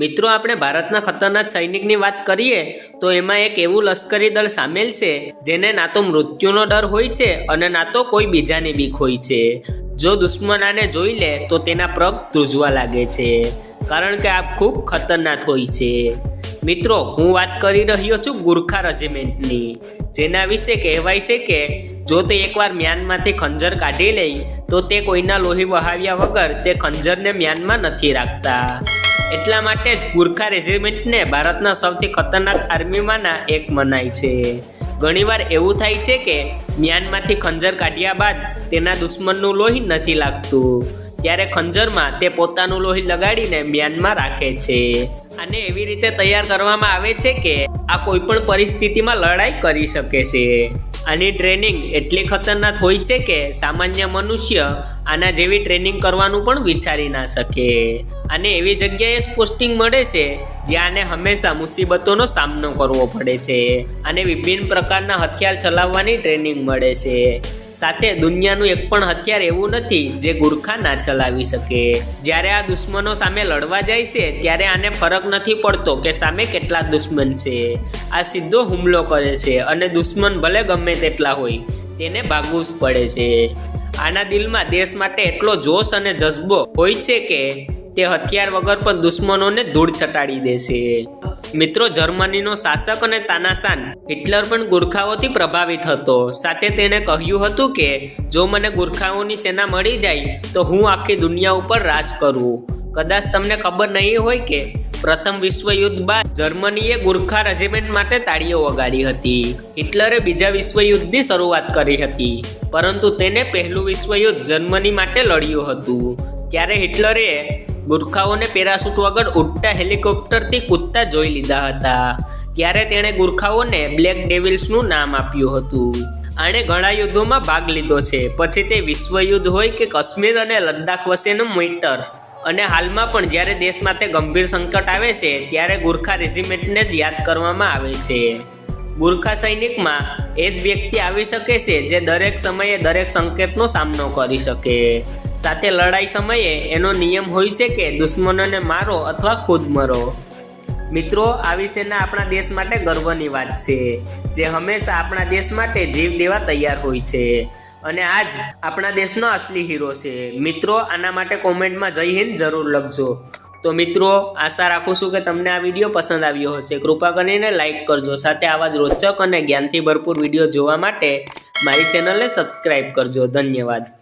મિત્રો આપણે ભારતના ખતરનાક સૈનિકની વાત કરીએ તો એમાં એક એવું લશ્કરી દળ સામેલ છે જેને ના તો મૃત્યુનો ડર હોય છે અને ના તો કોઈ બીજાની બીક હોય છે। જો દુશ્મન આને જોઈ લે તો તેના પગ ધ્રુજવા લાગે છે, કારણ કે આ ખૂબ ખતરનાક હોય છે। મિત્રો હું વાત કરી રહ્યો છું ગુરખા રેજિમેન્ટની, જેના વિશે કહેવાય છે કે જો તે એકવાર મ્યાનમાંથી ખંજર કાઢી લે તો તે કોઈના લોહી વહાવ્યા વગર તે ખંજરને મ્યાનમાં નથી રાખતા। એટલા માટે જ ગુરખા રેજિમેન્ટને ભારતના સૌથી ખતરનાક આર્મીમાંના એક મનાય છે। ઘણીવાર એવું થાય છે કે મ્યાનમાંથી ખંજર કાઢ્યા બાદ તેના દુશ્મનનું લોહી નથી લાગતું, ત્યારે ખંજરમાં તે પોતાનું લોહી લગાડીને મ્યાનમાં રાખે છે। આને એવી રીતે તૈયાર કરવામાં આવે છે કે આ કોઈ પણ પરિસ્થિતિમાં લડાઈ કરી શકે છે। આની ટ્રેનિંગ એટલી ખતરનાક હોય છે કે સામાન્ય મનુષ્ય આના જેવી ટ્રેનિંગ કરવાનું પણ વિચારી ના શકે। આને એવી જગ્યાએ પોસ્ટિંગ મળે છે જ્યાં આને હંમેશા મુસીબતોનો સામનો કરવો પડે છે। આને વિભિન્ન પ્રકારના હથિયાર ચલાવવાની ટ્રેનિંગ મળે છે, સાથે દુનિયાનું એક પણ હથિયાર એવું નથી જે ગુરખા ના ચલાવી શકે। જ્યારે આ દુશ્મનો સામે લડવા જાય છે ત્યારે આને ફરક નથી પડતો કે સામે કેટલા દુશ્મન છે, આ સીધો હુમલો કરે છે અને દુશ્મન ભલે ગમે તેટલા હોય તેને ભાગવું જ પડે છે। આના દિલમાં દેશ માટે એટલો જોશ અને જજ્બો હોય છે કે તે હથિયાર વગર પણ દુશ્મનોને ધૂળ ચટાડી દેશે। મિત્રો જર્મનીનો શાસક અને તાનાશાન હિટલર પણ ગુરખાઓથી પ્રભાવિત હતો, સાથે તેણે કહ્યું હતું કે જો મને ગુરખાઓની સેના મળી જાય તો હું આખી દુનિયા ઉપર રાજ કરું। કદાચ તમને ખબર નહીં હોય કે પ્રથમ વિશ્વયુદ્ધ બાદ જર્મનીએ ગુરખા રેજિમેન્ટ માટે તાળીઓ વગાડી હતી। હિટલરે બીજા વિશ્વયુદ્ધની શરૂઆત કરી હતી, પરંતુ તેને પહેલું વિશ્વયુદ્ધ જર્મની માટે લડ્યું હતું। ત્યારે હિટલરે ગુરખાઓને પેરાશૂટ વગર ઉડતા હેલિકોપ્ટરથી કૂદતા જોઈ લીધા હતા, ત્યારે તેણે ગુરખાઓને બ્લેક ડેવિલ્સનું નામ આપ્યું હતું। આણે ઘણા યુદ્ધોમાં ભાગ લીધો છે, પછી તે વિશ્વયુદ્ધ હોય કે કાશ્મીર અને લદ્દાખ વચ્ચેનું મેટર, અને હાલમાં પણ જ્યારે દેશ માટે ગંભીર સંકટ આવે છે ત્યારે ગુરખા રેજિમેન્ટને જ યાદ કરવામાં આવે છે। ગુરખા સૈનિકમાં એ જ વ્યક્તિ આવી શકે છે જે દરેક સમયે દરેક સંકેતનો સામનો કરી શકે, સાથે લડાઈ સમયે એનો નિયમ હોય છે કે દુશ્મનોને મારો અથવા ખુદ મરો। મિત્રો આ વિશેના આપણા દેશ માટે ગર્વની વાત છે, જે હંમેશા આપણા દેશ માટે જીવ દેવા તૈયાર હોય છે, અને આજ આપણા દેશનો અસલી હીરો છે। મિત્રો આના માટે કોમેન્ટમાં જય હિન્દ જરૂર લખજો। તો મિત્રો આશા રાખું છું કે તમને આ વિડીયો પસંદ આવ્યો હશે। કૃપા કરીને લાઇક કરજો, સાથે આવા જ રોચક અને જ્ઞાનથી ભરપૂર વિડીયો જોવા માટે મારી ચેનલને સબસ્ક્રાઈબ કરજો। ધન્યવાદ।